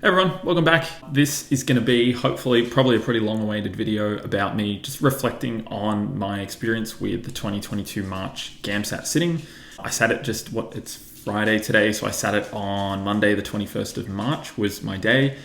Hey everyone, welcome back. This is going to be hopefully probably a pretty long-awaited video about me just reflecting on my experience with the 2022 March GAMSAT sitting. I sat it it's Friday today, so I sat it on Monday the 21st of March was my day.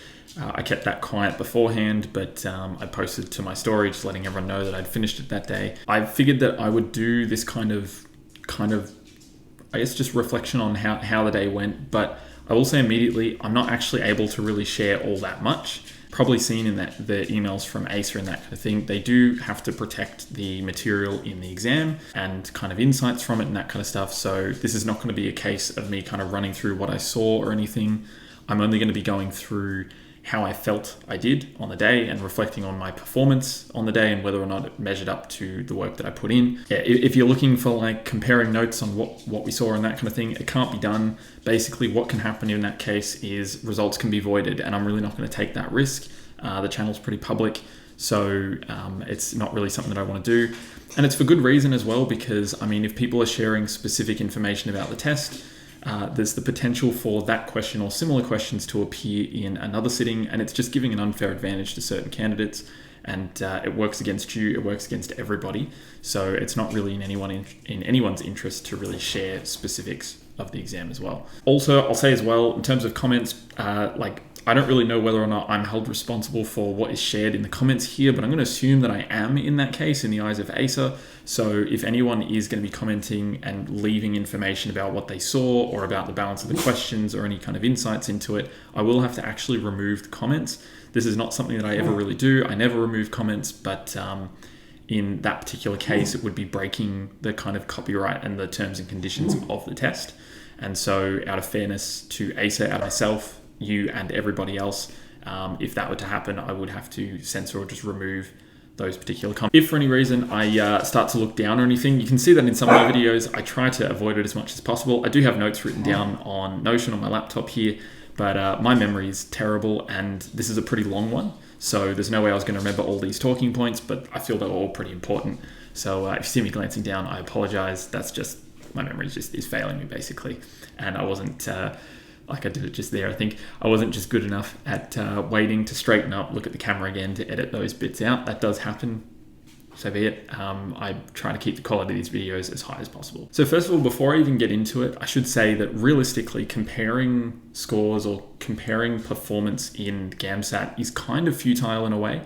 I kept that quiet beforehand, but I posted to my story just letting everyone know that I'd finished it that day. I figured that I would do this kind of I guess just reflection on how the day went, but I will say immediately, I'm not actually able to really share all that much. Probably seen in that the emails from ACER and that kind of thing, they do have to protect the material in the exam and kind of insights from it and that kind of stuff. So this is not going to be a case of me kind of running through what I saw or anything. I'm only going to be going through how I felt I did on the day and reflecting on my performance on the day and whether or not it measured up to the work that I put in. Yeah, if you're looking for like comparing notes on what we saw and that kind of thing, it can't be done. Basically, what can happen in that case is results can be voided, and I'm really not going to take that risk. The channel's pretty public, so it's not really something that I want to do. And it's for good reason as well, because I mean, if people are sharing specific information about the test, there's the potential for that question or similar questions to appear in another sitting, and it's just giving an unfair advantage to certain candidates, and it works against you, it works against everybody. So it's not really in anyone's interest to really share specifics of the exam as well. Also, I'll say as well, in terms of comments, I don't really know whether or not I'm held responsible for what is shared in the comments here, but I'm going to assume that I am in that case in the eyes of ACER. So if anyone is going to be commenting and leaving information about what they saw or about the balance of the questions or any kind of insights into it, I will have to actually remove the comments. This is not something that I ever really do. I never remove comments, but in that particular case, it would be breaking the kind of copyright and the terms and conditions of the test. And so out of fairness to ACER, out of myself, you and everybody else, if that were to happen, I would have to censor or just remove those particular comments. If for any reason I start to look down or anything, you can see that in some of my videos, I try to avoid it as much as possible. I do have notes written down on Notion on my laptop here, but my memory is terrible, and this is a pretty long one. So there's no way I was going to remember all these talking points, but I feel they're all pretty important. So if you see me glancing down, I apologize. That's just, my memory is failing me basically. And I wasn't, like I did it just there. I think I wasn't just good enough at waiting to straighten up, look at the camera again to edit those bits out. That does happen, so be it. I try to keep the quality of these videos as high as possible. So first of all, before I even get into it, I should say that realistically, comparing scores or comparing performance in GAMSAT is kind of futile in a way.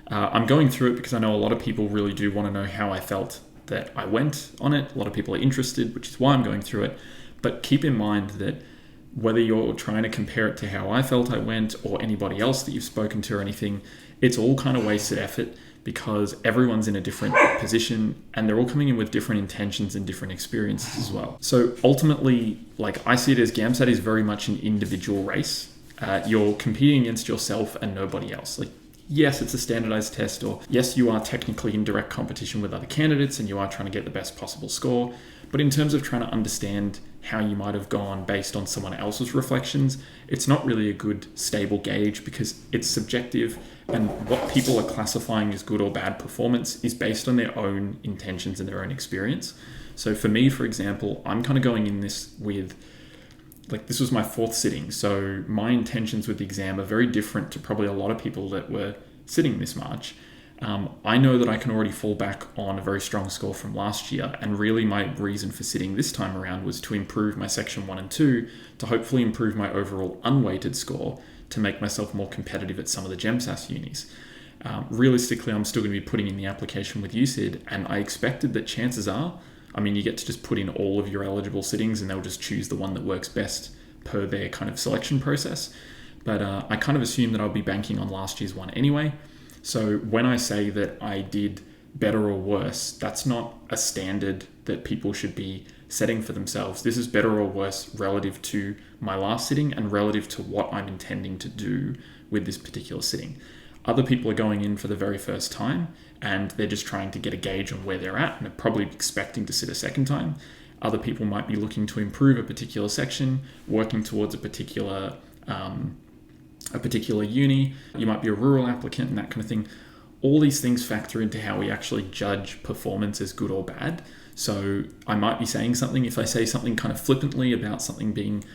I'm going through it because I know a lot of people really do want to know how I felt that I went on it. A lot of people are interested, which is why I'm going through it. But keep in mind that whether you're trying to compare it to how I felt I went or anybody else that you've spoken to or anything, it's all kind of wasted effort because everyone's in a different position and they're all coming in with different intentions and different experiences as well. So ultimately, like I see it as GAMSAT is very much an individual race. You're competing against yourself and nobody else. Like, yes, it's a standardized test, or yes, you are technically in direct competition with other candidates and you are trying to get the best possible score. But in terms of trying to understand how you might have gone based on someone else's reflections, it's not really a good stable gauge because it's subjective, and what people are classifying as good or bad performance is based on their own intentions and their own experience. So for me, for example, I'm kind of going in this with, like, this was my fourth sitting, so my intentions with the exam are very different to probably a lot of people that were sitting this March. I know that I can already fall back on a very strong score from last year, and really my reason for sitting this time around was to improve my section 1 and 2 to hopefully improve my overall unweighted score to make myself more competitive at some of the GEMSAS unis. Realistically, I'm still going to be putting in the application with UCID, and I expected that chances are, I mean, you get to just put in all of your eligible sittings and they'll just choose the one that works best per their kind of selection process. But I kind of assumed that I'll be banking on last year's one anyway. So when I say that I did better or worse, that's not a standard that people should be setting for themselves. This is better or worse relative to my last sitting and relative to what I'm intending to do with this particular sitting. Other people are going in for the very first time and they're just trying to get a gauge on where they're at and are probably expecting to sit a second time. Other people might be looking to improve a particular section, working towards a particular uni. You might be a rural applicant and that kind of thing. All these things factor into how we actually judge performance as good or bad. So I might be saying something, if I say something kind of flippantly about something being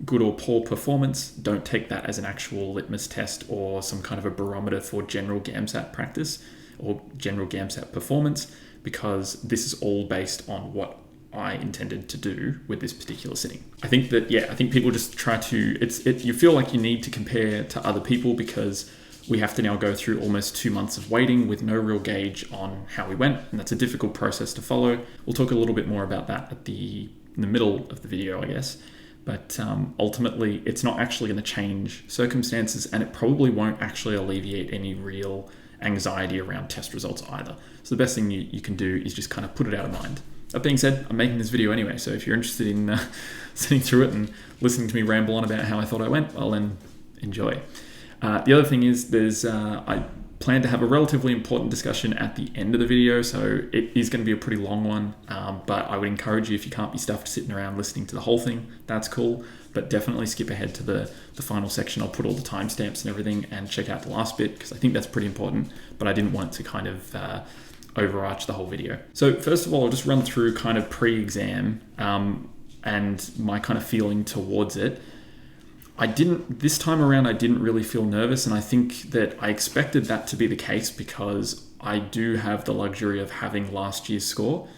good or poor performance, don't take that as an actual litmus test or some kind of a barometer for general GAMSAT practice or general GAMSAT performance, because this is all based on what I intended to do with this particular sitting. I think people just try to, you feel like you need to compare to other people because we have to now go through almost 2 months of waiting with no real gauge on how we went, and that's a difficult process to follow. We'll talk a little bit more about that in the middle of the video, I guess. But ultimately, it's not actually going to change circumstances, and it probably won't actually alleviate any real anxiety around test results either. So the best thing you can do is just kind of put it out of mind. That being said, I'm making this video anyway, so if you're interested in sitting through it and listening to me ramble on about how I thought I went, well then, enjoy. The other thing is I plan to have a relatively important discussion at the end of the video, so it is going to be a pretty long one, but I would encourage you, if you can't be stuffed sitting around listening to the whole thing, that's cool, but definitely skip ahead to the final section. I'll put all the timestamps and everything and check out the last bit, because I think that's pretty important, but I didn't want it to kind of overarch the whole video. So first of all, I'll just run through kind of pre-exam and my kind of feeling towards it. This time around, I didn't really feel nervous, and I think that I expected that to be the case because I do have the luxury of having last year's score.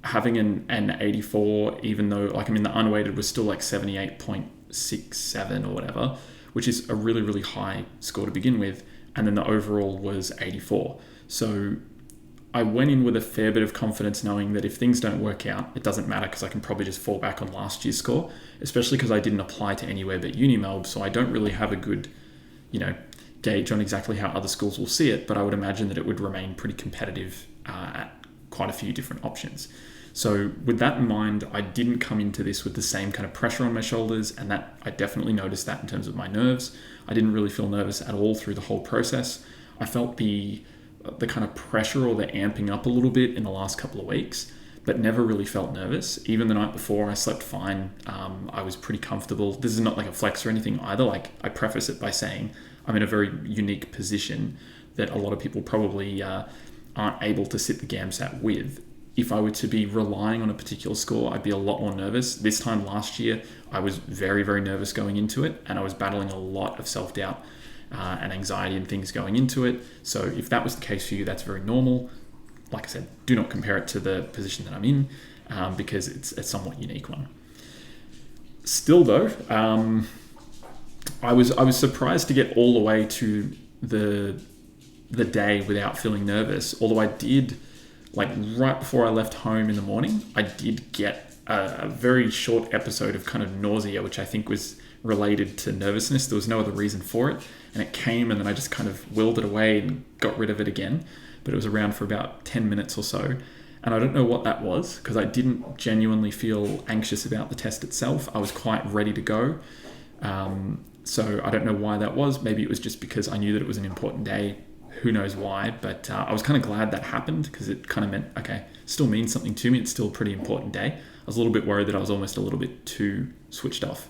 Having an 84, even though the unweighted was still like 78.67 or whatever, which is a really, really high score to begin with, and then the overall was 84. So I went in with a fair bit of confidence, knowing that if things don't work out, it doesn't matter because I can probably just fall back on last year's score, especially because I didn't apply to anywhere but Unimelb, so I don't really have a good, gauge on exactly how other schools will see it, but I would imagine that it would remain pretty competitive at quite a few different options. So with that in mind, I didn't come into this with the same kind of pressure on my shoulders, and that I definitely noticed that in terms of my nerves. I didn't really feel nervous at all through the whole process. I felt the kind of pressure or the amping up a little bit in the last couple of weeks, but never really felt nervous. Even the night before, I slept fine. I was pretty comfortable. This is not like a flex or anything either. I preface it by saying I'm in a very unique position that a lot of people probably aren't able to sit the GAMSAT with. If I were to be relying on a particular score, I'd be a lot more nervous. This time last year, I was very, very nervous going into it, and I was battling a lot of self-doubt and anxiety and things going into it. So if that was the case for you, that's very normal. Like I said, do not compare it to the position that I'm in because it's a somewhat unique one. Still though, I was surprised to get all the way to the day without feeling nervous. Although I did, right before I left home in the morning, I did get a very short episode of kind of nausea, which I think was related to nervousness. There was no other reason for it, and it came, and then I just kind of willed it away and got rid of it again. But it was around for about 10 minutes or so, and I don't know what that was, because I didn't genuinely feel anxious about the test itself. I was quite ready to go, so I don't know why that was. Maybe it was just because I knew that it was an important day. Who knows why, but I was kind of glad that happened, because it kind of meant, okay, still means something to me. It's still a pretty important day. I was a little bit worried that I was almost a little bit too switched off.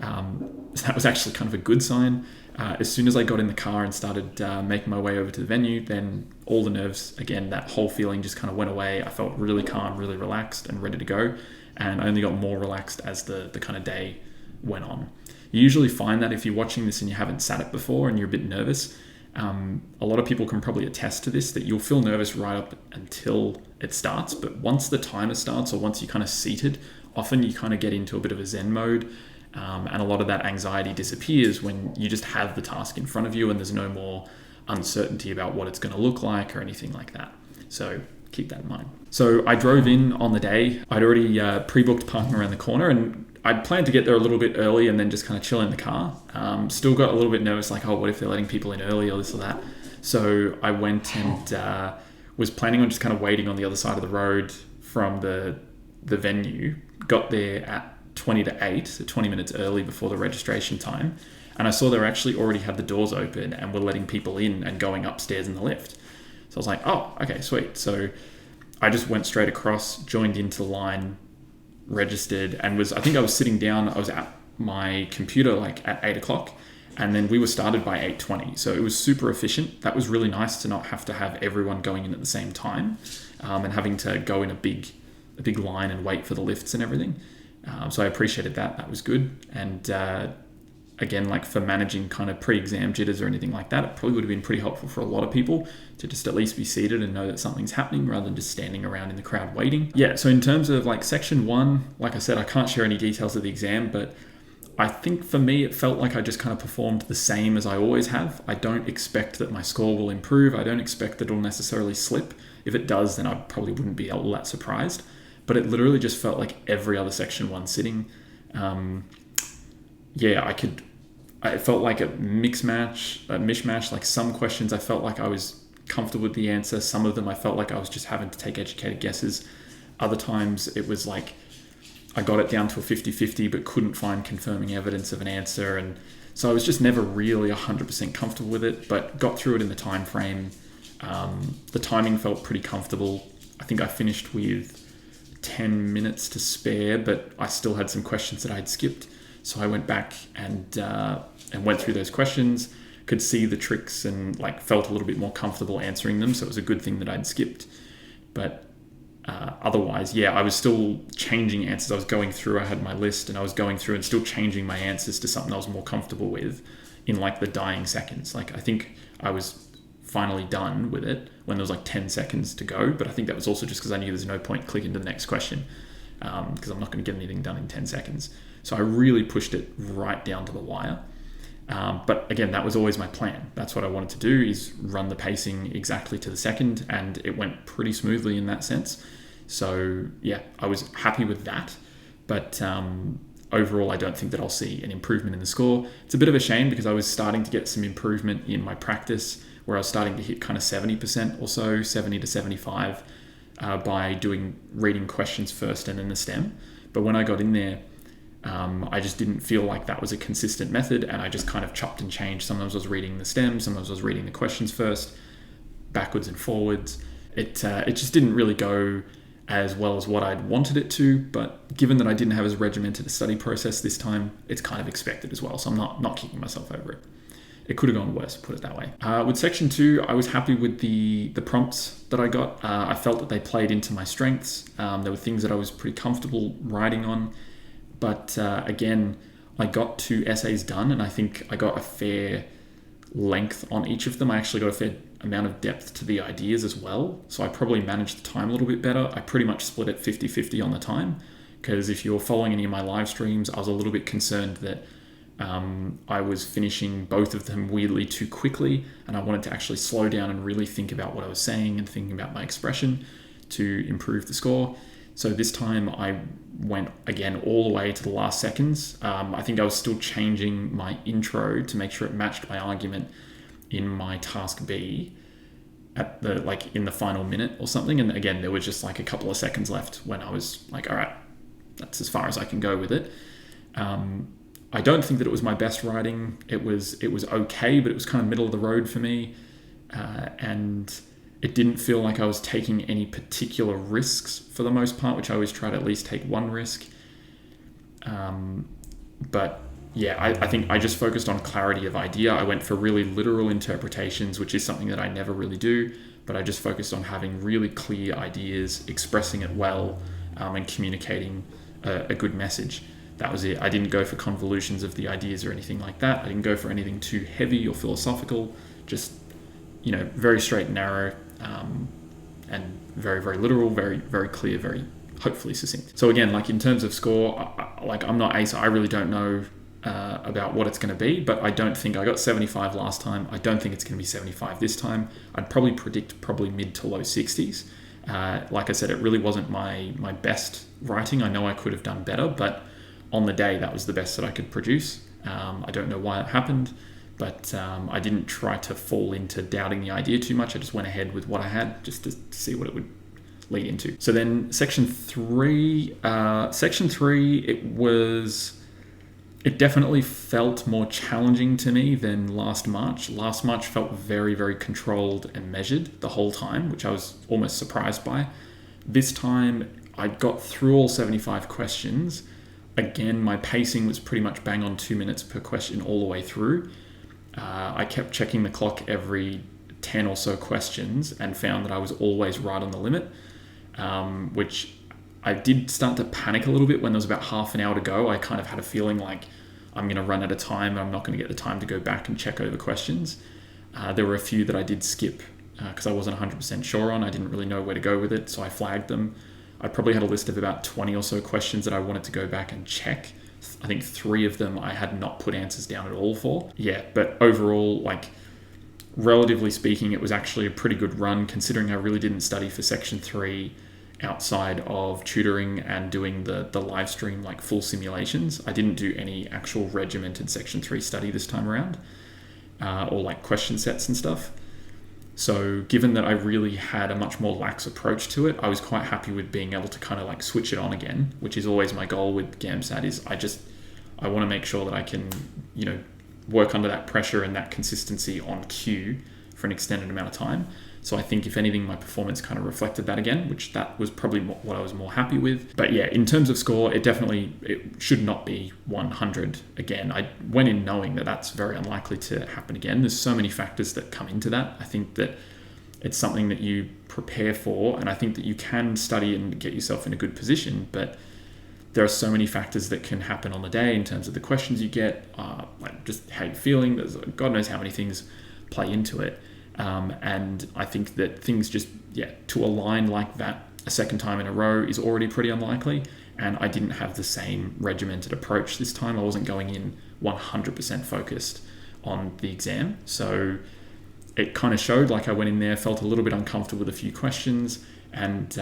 So that was actually kind of a good sign. As soon as I got in the car and started making my way over to the venue, then all the nerves, again, that whole feeling just kind of went away. I felt really calm, really relaxed and ready to go. And I only got more relaxed as the kind of day went on. You usually find that if you're watching this and you haven't sat it before and you're a bit nervous, a lot of people can probably attest to this, that you'll feel nervous right up until it starts. But once the timer starts, or once you're kind of seated, often you kind of get into a bit of a Zen mode. And a lot of that anxiety disappears when you just have the task in front of you and there's no more uncertainty about what it's going to look like or anything like that. So keep that in mind. So I drove in on the day. I'd already pre-booked parking around the corner, and I'd planned to get there a little bit early and then just kind of chill in the car. Still got a little bit nervous, like, oh, what if they're letting people in early or this or that? So I went and was planning on just kind of waiting on the other side of the road from the venue. Got there at 20 to 8, so 20 minutes early before the registration time. And I saw they actually already had the doors open and were letting people in and going upstairs in the lift. So I was like, oh, okay, sweet. So I just went straight across, joined into the line, registered, and I think I was sitting down. I was at my computer at 8 o'clock, and then we were started by 8:20. So it was super efficient. That was really nice to not have to have everyone going in at the same time and having to go in a big line and wait for the lifts and everything. So I appreciated that. That was good. And again, like for managing kind of pre-exam jitters or anything like that, it probably would have been pretty helpful for a lot of people to just at least be seated and know that something's happening rather than just standing around in the crowd waiting. Yeah, so in terms of like section 1, like I said, I can't share any details of the exam, but I think for me, it felt like I just kind of performed the same as I always have. I don't expect that my score will improve. I don't expect that it'll necessarily slip. If it does, then I probably wouldn't be all that surprised. But it literally just felt like every other section 1 sitting. It felt like a mishmash. Like some questions I felt like I was comfortable with the answer. Some of them I felt like I was just having to take educated guesses. Other times it was like I got it down to a 50-50 but couldn't find confirming evidence of an answer. And so I was just never really 100% comfortable with it, but got through it in the time frame. The timing felt pretty comfortable. I think I finished with 10 minutes to spare, but I still had some questions that I'd skipped. So I went back and went through those questions, could see the tricks and like felt a little bit more comfortable answering them. So it was a good thing that I'd skipped. But otherwise, I was still changing answers. I was going through, I had my list and I was going through and still changing my answers to something I was more comfortable with in like the dying seconds. Like I think I was finally done with it when there was like 10 seconds to go. But I think that was also just because I knew there's no point clicking to the next question because I'm not going to get anything done in 10 seconds. So I really pushed it right down to the wire. But again, that was always my plan. That's what I wanted to do, is run the pacing exactly to the second, and it went pretty smoothly in that sense. So I was happy with that. But overall, I don't think that I'll see an improvement in the score. It's a bit of a shame because I was starting to get some improvement in my practice where I was starting to hit kind of 70% or so, 70 to 75 by reading questions first and then the STEM. But when I got in there, I just didn't feel like that was a consistent method, and I just kind of chopped and changed. Sometimes I was reading the STEM, sometimes I was reading the questions first, backwards and forwards. It just didn't really go as well as what I'd wanted it to, but given that I didn't have as regimented a study process this time, it's kind of expected as well, so I'm not kicking myself over it. It could have gone worse, put it that way. With section 2, I was happy with the prompts that I got. I felt that they played into my strengths. There were things that I was pretty comfortable writing on. But again, I got 2 essays done, and I think I got a fair length on each of them. I actually got a fair amount of depth to the ideas as well. So I probably managed the time a little bit better. I pretty much split it 50-50 on the time, because if you're following any of my live streams, I was a little bit concerned that I was finishing both of them weirdly too quickly, and I wanted to actually slow down and really think about what I was saying and thinking about my expression to improve the score. So this time I went again all the way to the last seconds. I think I was still changing my intro to make sure it matched my argument in my task B at in the final minute or something. And again, there was just like a couple of seconds left when I was like, all right, that's as far as I can go with it. I don't think that it was my best writing. It was okay, but it was kind of middle of the road for me. And it didn't feel like I was taking any particular risks for the most part, which I always try to at least take one risk. But I think I just focused on clarity of idea. I went for really literal interpretations, which is something that I never really do, but I just focused on having really clear ideas, expressing it well, and communicating a good message. That was it. I didn't go for convolutions of the ideas or anything like that. I didn't go for anything too heavy or philosophical, just very straight and narrow, and very, very literal, very, very clear, very hopefully succinct. So again, in terms of score, I'm not ACER. I really don't know about what it's going to be, but I don't think I got 75 last time. I don't think it's going to be 75 this time. I'd probably predict mid to low 60s. Like I said, it really wasn't my best writing. I know I could have done better, but on the day, that was the best that I could produce. I don't know why it happened, but I didn't try to fall into doubting the idea too much. I just went ahead with what I had just to see what it would lead into. So then section 3, it definitely felt more challenging to me than last March. Last March felt very, very controlled and measured the whole time, which I was almost surprised by. This time, I got through all 75 questions. Again, my pacing was pretty much bang on 2 minutes per question all the way through. I kept checking the clock every 10 or so questions and found that I was always right on the limit, which I did start to panic a little bit when there was about half an hour to go. I kind of had a feeling like I'm going to run out of time and I'm not going to get the time to go back and check over questions. There were a few that I did skip because I wasn't 100% sure on. I didn't really know where to go with it, so I flagged them. I probably had a list of about 20 or so questions that I wanted to go back and check. I think 3 of them I had not put answers down at all for. Yeah, but overall, like, relatively speaking, it was actually a pretty good run considering I really didn't study for section 3 outside of tutoring and doing the live stream, like full simulations. I didn't do any actual regimented section 3 study this time around, or like question sets and stuff. So given that I really had a much more lax approach to it, I was quite happy with being able to kind of like switch it on again, which is always my goal with GAMSAT. Is I want to make sure that I can, work under that pressure and that consistency on cue for an extended amount of time. So I think if anything, my performance kind of reflected that again, which that was probably what I was more happy with. But yeah, in terms of score, it should not be 100 again. I went in knowing that that's very unlikely to happen again. There's so many factors that come into that. I think that it's something that you prepare for, and I think that you can study and get yourself in a good position, but there are so many factors that can happen on the day in terms of the questions you get, like just how you're feeling. There's God knows how many things play into it. And I think that things to align like that a second time in a row is already pretty unlikely. And I didn't have the same regimented approach this time. I wasn't going in 100% focused on the exam. So it kind of showed, like I went in there, felt a little bit uncomfortable with a few questions, and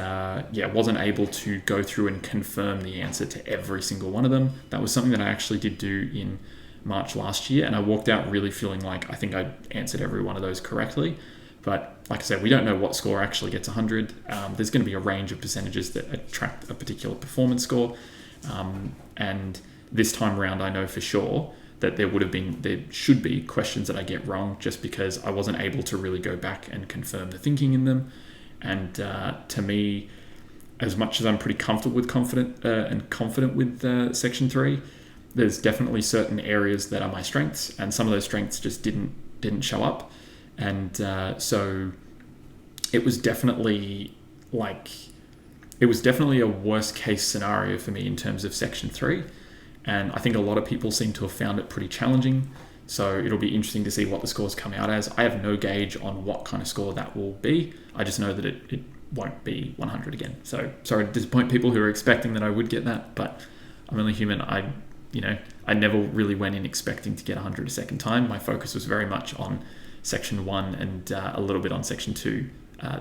wasn't able to go through and confirm the answer to every single one of them. That was something that I actually did do in March last year, and I walked out really feeling like I think I answered every one of those correctly. But like I said, we don't know what score actually gets 100. There's going to be a range of percentages that attract a particular performance score, and this time around I know for sure that there should be questions that I get wrong just because I wasn't able to really go back and confirm the thinking in them. And to me, as much as I'm pretty comfortable with confident with section 3, there's definitely certain areas that are my strengths, and some of those strengths just didn't show up. And so it was definitely a worst case scenario for me in terms of section 3. And I think a lot of people seem to have found it pretty challenging. So it'll be interesting to see what the scores come out as. I have no gauge on what kind of score that will be. I just know that it won't be 100 again. So sorry to disappoint people who are expecting that I would get that, but I'm only human. I never really went in expecting to get 100 a second time. My focus was very much on section 1 and a little bit on section 2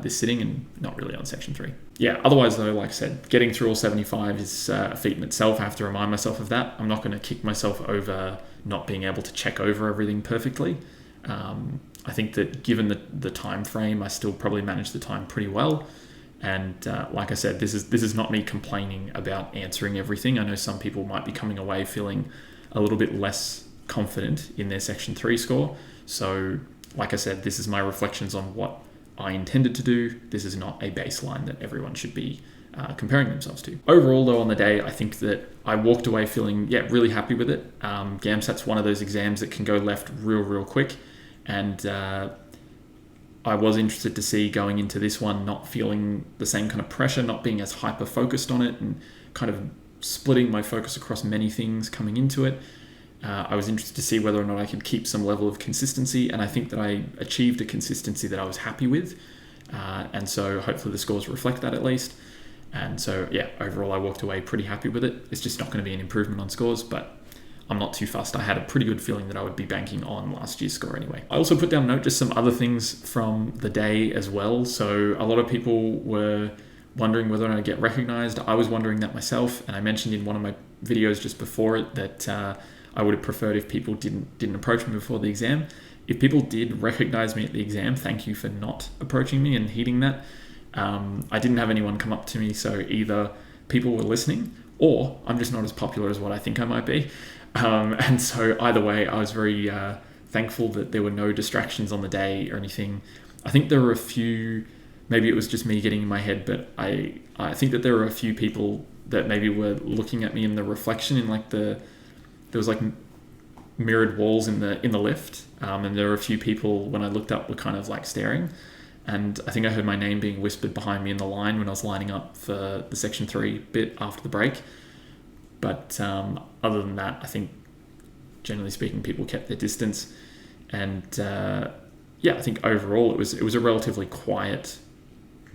this sitting, and not really on section 3. Yeah, otherwise though, like I said, getting through all 75 is a feat in itself. I have to remind myself of that. I'm not going to kick myself over not being able to check over everything perfectly. I think that given the time frame, I still probably managed the time pretty well. And like I said, this is not me complaining about answering everything. I know some people might be coming away feeling a little bit less confident in their section 3 score. So like I said, this is my reflections on what I intended to do. This is not a baseline that everyone should be comparing themselves to. Overall though, on the day, I think that I walked away feeling really happy with it. GAMSAT's one of those exams that can go left real quick, and I was interested to see going into this one not feeling the same kind of pressure, not being as hyper focused on it, and kind of splitting my focus across many things coming into it. I was interested to see whether or not I could keep some level of consistency, and I think that I achieved a consistency that I was happy with, and so hopefully the scores reflect that at least. And so overall I walked away pretty happy with it. It's just not going to be an improvement on scores, but I'm not too fussed. I had a pretty good feeling that I would be banking on last year's score anyway. I also put down a note, just some other things from the day as well. So a lot of people were wondering whether or not I'd get recognized. I was wondering that myself, and I mentioned in one of my videos just before it that I would have preferred if people didn't approach me before the exam. If people did recognize me at the exam, thank you for not approaching me and heeding that. I didn't have anyone come up to me, so either people were listening or I'm just not as popular as what I think I might be. And so either way, I was very thankful that there were no distractions on the day or anything. I think there were a few, maybe it was just me getting in my head, but I think that there were a few people that maybe were looking at me in the reflection in like there was like mirrored walls in the lift. And there were a few people when I looked up were kind of like staring. and I think I heard my name being whispered behind me in the line when I was lining up for the section 3 bit after the break. But other than that, I think generally speaking, people kept their distance, and I think overall it was a relatively quiet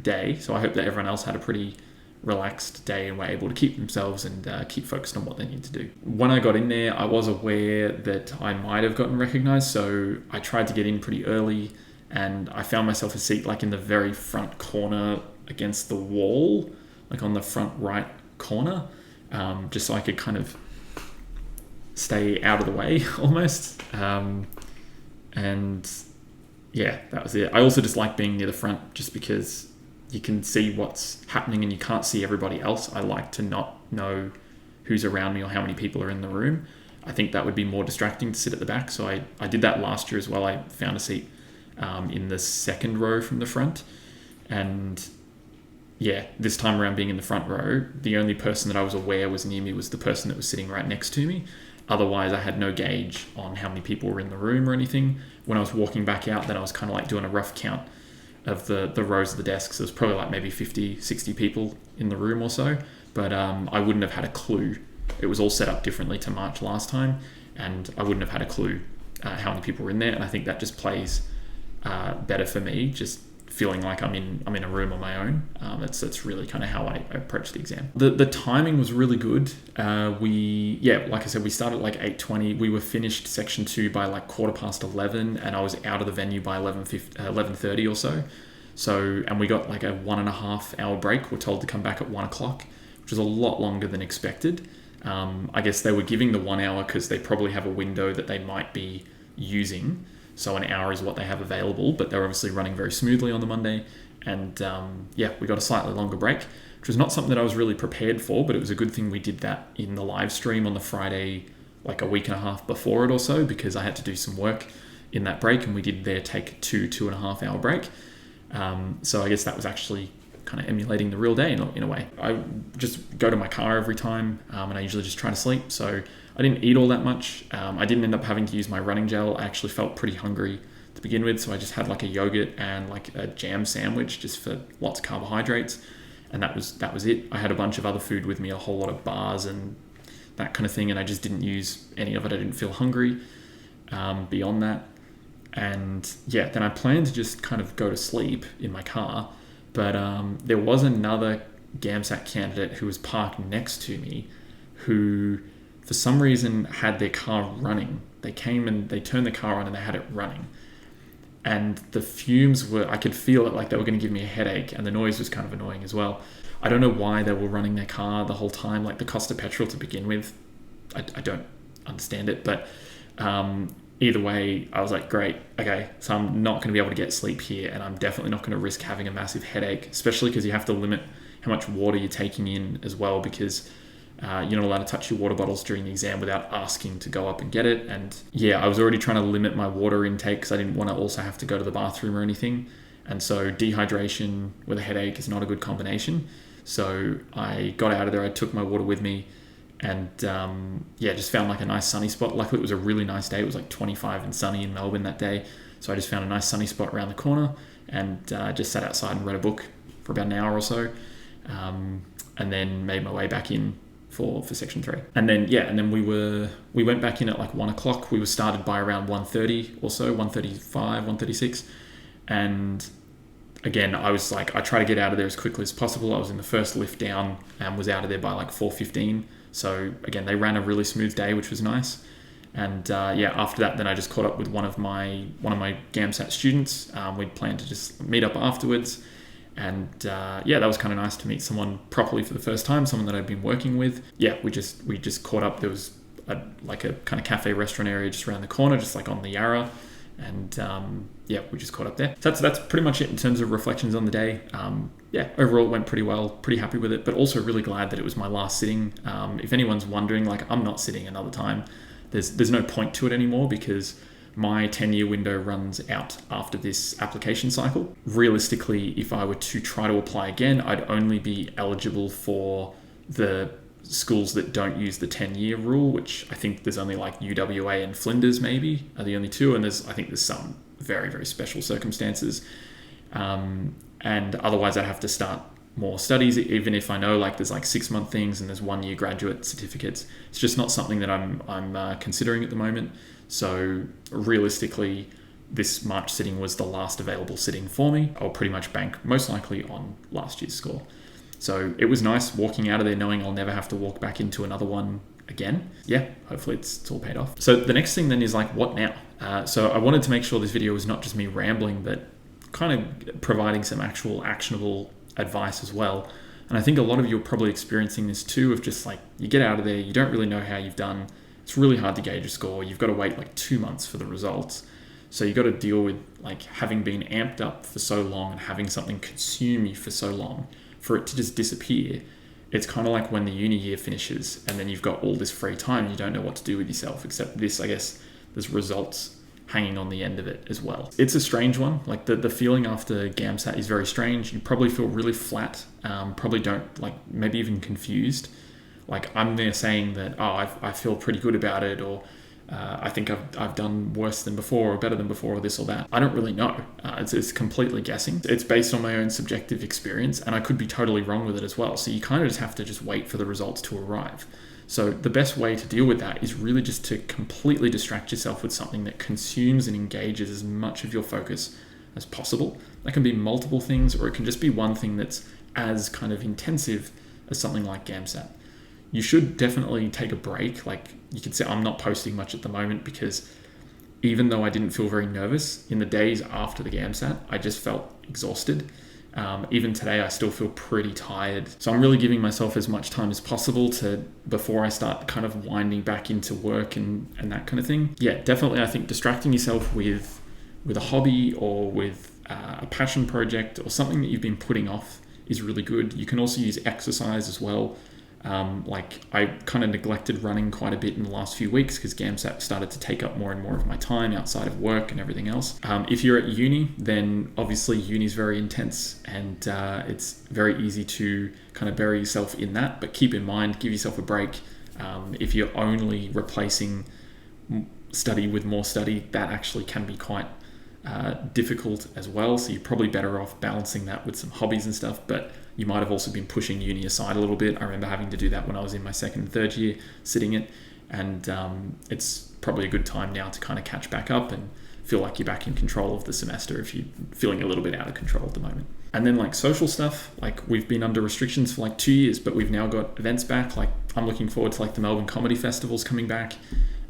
day. So I hope that everyone else had a pretty relaxed day and were able to keep themselves and keep focused on what they need to do. When I got in there, I was aware that I might have gotten recognised, so I tried to get in pretty early, and I found myself a seat like in the very front corner against the wall, like on the front right corner, just so I could kind of stay out of the way almost. And yeah, that was it. I also just like being near the front just because you can see what's happening and you can't see everybody else. I like to not know who's around me or how many people are in the room. I think that would be more distracting to sit at the back. So I did that last year as well. I found a seat in the second row from the front. And yeah, this time around being in the front row, the only person that I was aware was near me was the person that was sitting right next to me. Otherwise, I had no gauge on how many people were in the room or anything. When I was walking back out, then I was kind of like doing a rough count of the rows of the desks. There was probably like maybe 50, 60 people in the room or so, but I wouldn't have had a clue. It was all set up differently to March last time, and I wouldn't have had a clue how many people were in there, and I think that just plays better for me, just feeling like I'm in a room on my own. That's really kind of how I approach the exam. The timing was really good. Like I said, we started at like 8:20. We were finished section 2 by like 11:15, and I was out of the venue by 11:30 or so. And we got like a 1.5 hour break. We're told to come back at 1 o'clock, which is a lot longer than expected. I guess they were giving the 1 hour because they probably have a window that they might be using. So an hour is what they have available, but they're obviously running very smoothly on the Monday. And we got a slightly longer break, which was not something that I was really prepared for, but it was a good thing we did that in the live stream on the Friday, like a week and a half before it or so, because I had to do some work in that break, and we did there take a 2.5 hour break. So I guess that was actually kind of emulating the real day in a way. I just go to my car every time, and I usually just try to sleep. So I didn't eat all that much. I didn't end up having to use my running gel. I actually felt pretty hungry to begin with, so I just had like a yogurt and like a jam sandwich just for lots of carbohydrates, and that was it. I had a bunch of other food with me, a whole lot of bars and that kind of thing, and I just didn't use any of it. I didn't feel hungry beyond that. And yeah, then I planned to just kind of go to sleep in my car, but there was another GAMSAT candidate who was parked next to me who for some reason had their car running. They came and they turned the car on and they had it running. And the fumes I could feel it, like they were going to give me a headache, and the noise was kind of annoying as well. I don't know why they were running their car the whole time, like the cost of petrol to begin with. I don't understand it, but either way, I was like, great, okay, so I'm not going to be able to get sleep here, and I'm definitely not going to risk having a massive headache, especially because you have to limit how much water you're taking in as well, because you're not allowed to touch your water bottles during the exam without asking to go up and get it. And yeah, I was already trying to limit my water intake because I didn't want to also have to go to the bathroom or anything. And so dehydration with a headache is not a good combination. So I got out of there, I took my water with me, and just found like a nice sunny spot. Luckily it was a really nice day. It was like 25 and sunny in Melbourne that day. So I just found a nice sunny spot around the corner and just sat outside and read a book for about an hour or so, and then made my way back in for section 3. And then we went back in at like 1 o'clock. We were started by around 1:30 or so, 1:35, 1:36. And again, I was like, I try to get out of there as quickly as possible. I was in the first lift down and was out of there by like 4:15. So again, they ran a really smooth day, which was nice. And after that, then I just caught up with one of my GAMSAT students. We'd planned to just meet up afterwards. And that was kind of nice to meet someone properly for the first time, someone that I'd been working with. Yeah, we just caught up. There was a kind of cafe restaurant area just around the corner, just like on the Yarra. And we just caught up there. So that's pretty much it in terms of reflections on the day. Overall it went pretty well, pretty happy with it, but also really glad that it was my last sitting. If anyone's wondering, like, I'm not sitting another time. There's no point to it anymore because my 10-year window runs out after this application cycle. Realistically, if I were to try to apply again, I'd only be eligible for the schools that don't use the 10-year rule, which I think there's only like UWA and Flinders maybe are the only two, and I think there's some very, very special circumstances. And otherwise I'd have to start more studies, even if I know like there's like 6-month things and there's 1-year graduate certificates. It's just not something that I'm considering at the moment. So realistically, this March sitting was the last available sitting for me. I'll pretty much bank most likely on last year's score. So it was nice walking out of there knowing I'll never have to walk back into another one again. Yeah, hopefully it's all paid off. So the next thing then is like, what now? So I wanted to make sure this video was not just me rambling, but kind of providing some actual actionable advice as well. And I think a lot of you are probably experiencing this too, of just like, you get out of there, you don't really know how you've done. It's really hard to gauge a score. You've got to wait like 2 months for the results. So you've got to deal with like having been amped up for so long and having something consume you for so long for it to just disappear. It's kind of like when the uni year finishes and then you've got all this free time, you don't know what to do with yourself, except this, I guess, there's results hanging on the end of it as well. It's a strange one. Like the feeling after GAMSAT is very strange. You probably feel really flat, probably don't like, maybe even confused. Like I'm there saying that, oh, I feel pretty good about it, or I think I've done worse than before or better than before, or this or that. I don't really know. It's completely guessing. It's based on my own subjective experience, and I could be totally wrong with it as well. So you kind of just have to just wait for the results to arrive. So the best way to deal with that is really just to completely distract yourself with something that consumes and engages as much of your focus as possible. That can be multiple things, or it can just be one thing that's as kind of intensive as something like GAMSAT. You should definitely take a break. Like you could say, I'm not posting much at the moment because even though I didn't feel very nervous in the days after the GAMSAT, I just felt exhausted. Even today, I still feel pretty tired. So I'm really giving myself as much time as possible before I start kind of winding back into work and that kind of thing. Yeah, definitely. I think distracting yourself with a hobby or with a passion project or something that you've been putting off is really good. You can also use exercise as well. Like I kind of neglected running quite a bit in the last few weeks because GAMSAT started to take up more and more of my time outside of work and everything else. If you're at uni, then obviously uni is very intense and it's very easy to kind of bury yourself in that, but keep in mind, give yourself a break. If you're only replacing study with more study, that actually can be quite difficult as well. So you're probably better off balancing that with some hobbies and stuff, but you might have also been pushing uni aside a little bit. I remember having to do that when I was in my second and third year sitting it, and it's probably a good time now to kind of catch back up and feel like you're back in control of the semester if you're feeling a little bit out of control at the moment. And then like social stuff, like we've been under restrictions for like 2 years, but we've now got events back. Like I'm looking forward to like the Melbourne Comedy Festivals coming back.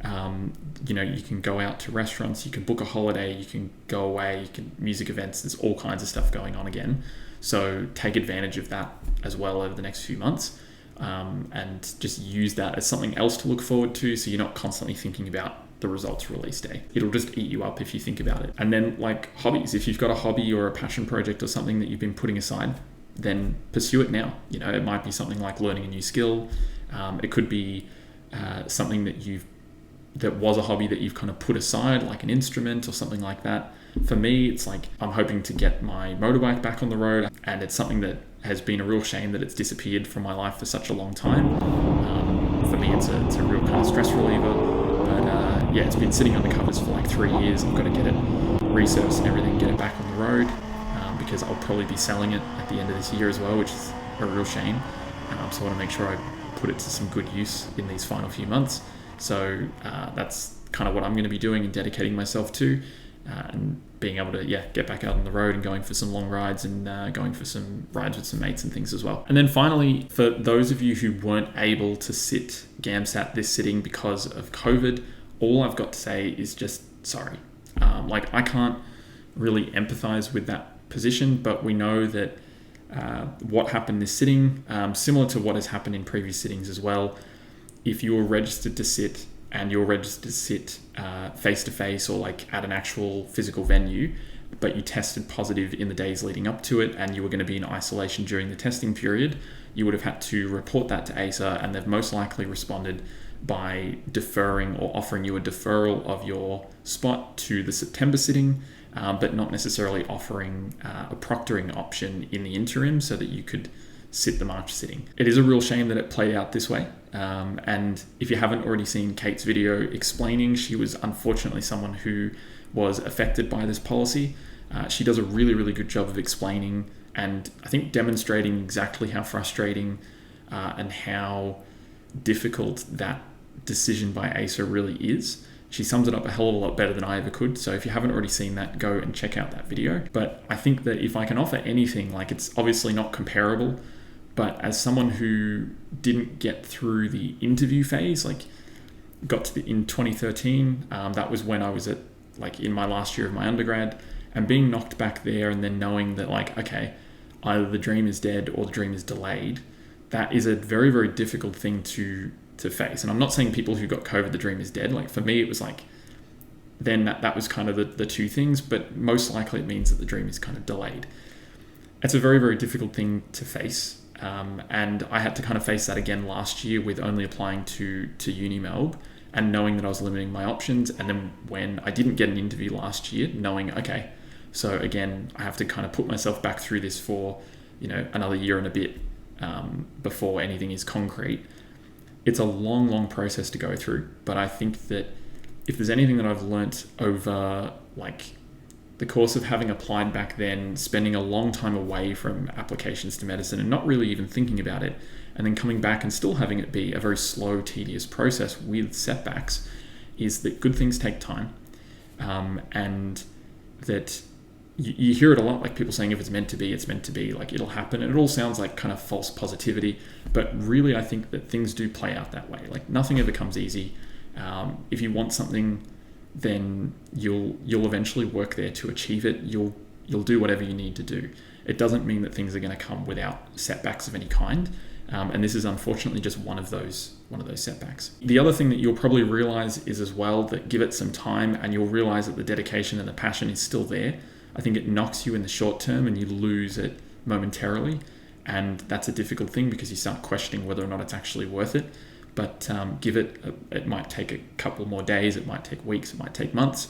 You can go out to restaurants, you can book a holiday, you can go away, you can music events, there's all kinds of stuff going on again. So take advantage of that as well over the next few months, and just use that as something else to look forward to, so you're not constantly thinking about the results release day. It'll just eat you up if you think about it. And then like hobbies, if you've got a hobby or a passion project or something that you've been putting aside, then pursue it now. It might be something like learning a new skill. It could be something that was a hobby that you've kind of put aside, like an instrument or something like that. For me, it's like I'm hoping to get my motorbike back on the road, and it's something that has been a real shame that it's disappeared from my life for such a long time. For me, it's a real kind of stress reliever, but it's been sitting on the covers for like 3 years. I've got to get it resurfaced and everything, get it back on the road, because I'll probably be selling it at the end of this year as well, which is a real shame. So I want to make sure I put it to some good use in these final few months. So that's kind of what I'm going to be doing and dedicating myself to, and being able to get back out on the road and going for some long rides and going for some rides with some mates and things as well. And then finally, for those of you who weren't able to sit GAMSAT this sitting because of COVID, all I've got to say is just sorry. I can't really empathize with that position, but we know that what happened this sitting, similar to what has happened in previous sittings as well, if you're registered to sit and you're registered to sit face-to-face or like at an actual physical venue, but you tested positive in the days leading up to it and you were going to be in isolation during the testing period, you would have had to report that to ACER, and they've most likely responded by deferring or offering you a deferral of your spot to the September sitting, but not necessarily offering a proctoring option in the interim so that you could sit the March sitting. It is a real shame that it played out this way. And if you haven't already seen Kate's video explaining, she was unfortunately someone who was affected by this policy. She does a really, really good job of explaining and I think demonstrating exactly how frustrating and how difficult that decision by ACER really is. She sums it up a hell of a lot better than I ever could. So if you haven't already seen that, go and check out that video. But I think that if I can offer anything, like it's obviously not comparable, but as someone who didn't get through the interview phase, like got to in 2013, that was when I was in my last year of my undergrad, and being knocked back there and then knowing that okay, either the dream is dead or the dream is delayed, that is a very, very difficult thing to face. And I'm not saying people who got COVID, the dream is dead. Like for me, it was then that was kind of the two things, but most likely it means that the dream is kind of delayed. It's a very, very difficult thing to face. And I had to kind of face that again last year with only applying to Uni Melb and knowing that I was limiting my options. And then when I didn't get an interview last year, knowing, okay, so again, I have to kind of put myself back through this for, another year and a bit before anything is concrete. It's a long, long process to go through. But I think that if there's anything that I've learnt over the course of having applied back then, spending a long time away from applications to medicine and not really even thinking about it, and then coming back and still having it be a very slow, tedious process with setbacks, is that good things take time. And that you hear it a lot, like people saying if it's meant to be, it's meant to be, it'll happen. And it all sounds like kind of false positivity, but really I think that things do play out that way. Nothing ever comes easy. If you want something, then you'll eventually work there to achieve it. You'll do whatever you need to do. It doesn't mean that things are going to come without setbacks of any kind. And this is unfortunately just one of those setbacks. The other thing that you'll probably realize is as well that give it some time and you'll realize that the dedication and the passion is still there. I think it knocks you in the short term and you lose it momentarily. And that's a difficult thing because you start questioning whether or not it's actually worth it. But give it might take a couple more days, it might take weeks, it might take months,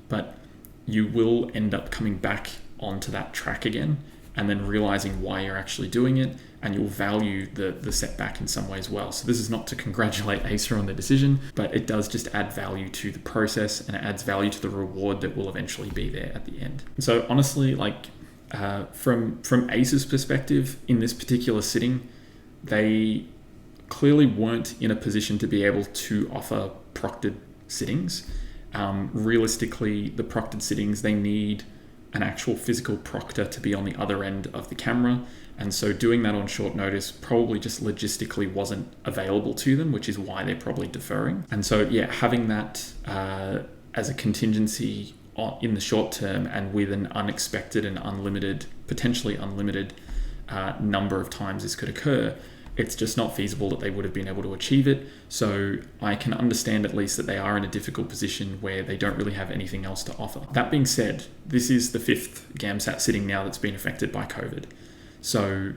but you will end up coming back onto that track again and then realizing why you're actually doing it, and you'll value the setback in some ways well. So this is not to congratulate ACER on their decision, but it does just add value to the process and it adds value to the reward that will eventually be there at the end. So honestly, from ACER's perspective, in this particular sitting, they clearly weren't in a position to be able to offer proctored sittings. Realistically, the proctored sittings, they need an actual physical proctor to be on the other end of the camera. And so doing that on short notice probably just logistically wasn't available to them, which is why they're probably deferring. And so, having that as a contingency in the short term and with an unexpected and potentially unlimited number of times this could occur, it's just not feasible that they would have been able to achieve it. So I can understand at least that they are in a difficult position where they don't really have anything else to offer. That being said, this is the 5th GAMSAT sitting now that's been affected by COVID. So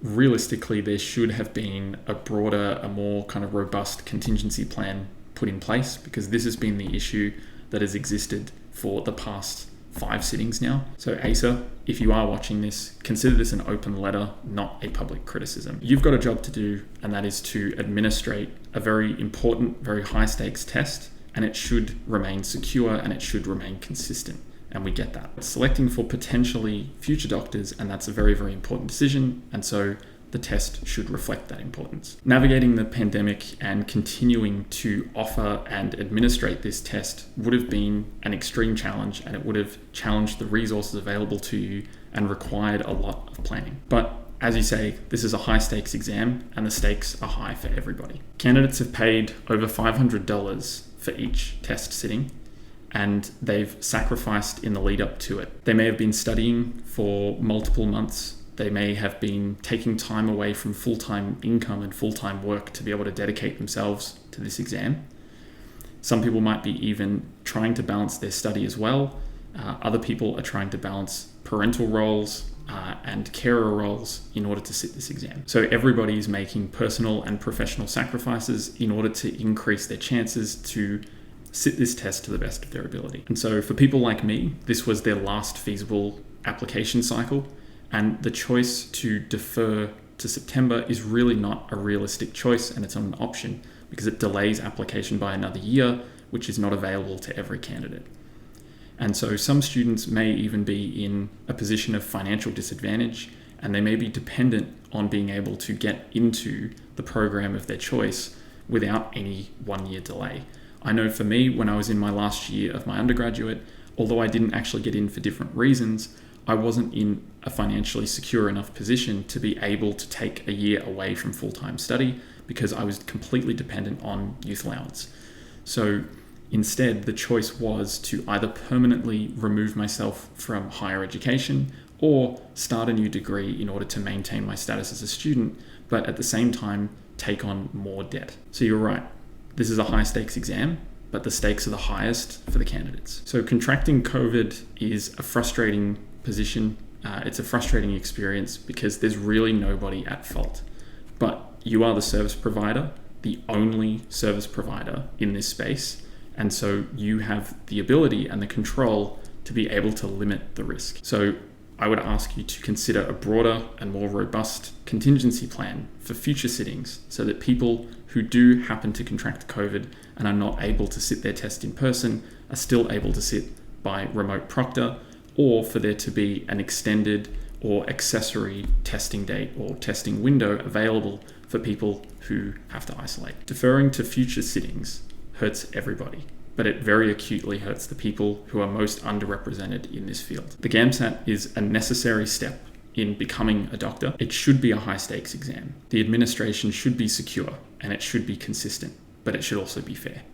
realistically, there should have been a more kind of robust contingency plan put in place, because this has been the issue that has existed for the past 5 sittings now. So ACER, if you are watching this, consider this an open letter, not a public criticism. You've got a job to do, and that is to administrate a very important, very high stakes test, and it should remain secure and it should remain consistent. And we get that. Selecting for potentially future doctors, and that's a very, very important decision. And so the test should reflect that importance. Navigating the pandemic and continuing to offer and administrate this test would have been an extreme challenge, and it would have challenged the resources available to you and required a lot of planning. But as you say, this is a high stakes exam and the stakes are high for everybody. Candidates have paid over $500 for each test sitting, and they've sacrificed in the lead up to it. They may have been studying for multiple months. They may have been taking time away from full-time income and full-time work to be able to dedicate themselves to this exam. Some people might be even trying to balance their study as well. Other people are trying to balance parental roles and carer roles in order to sit this exam. So everybody is making personal and professional sacrifices in order to increase their chances to sit this test to the best of their ability. And so for people like me, this was their last feasible application cycle, and the choice to defer to September is really not a realistic choice, and it's not an option because it delays application by another year, which is not available to every candidate. And so some students may even be in a position of financial disadvantage, and they may be dependent on being able to get into the program of their choice without any 1 year delay. I know for me, when I was in my last year of my undergraduate, although I didn't actually get in for different reasons, I wasn't in a financially secure enough position to be able to take a year away from full-time study because I was completely dependent on youth allowance. So instead, the choice was to either permanently remove myself from higher education or start a new degree in order to maintain my status as a student, but at the same time, take on more debt. So you're right, this is a high stakes exam, but the stakes are the highest for the candidates. So contracting COVID is a frustrating position. It's a frustrating experience because there's really nobody at fault. But you are the service provider, the only service provider in this space. And so you have the ability and the control to be able to limit the risk. So I would ask you to consider a broader and more robust contingency plan for future sittings so that people who do happen to contract COVID and are not able to sit their test in person are still able to sit by remote proctor, or for there to be an extended or accessory testing date or testing window available for people who have to isolate. Deferring to future sittings hurts everybody, but it very acutely hurts the people who are most underrepresented in this field. The GAMSAT is a necessary step in becoming a doctor. It should be a high stakes exam. The administration should be secure and it should be consistent, but it should also be fair.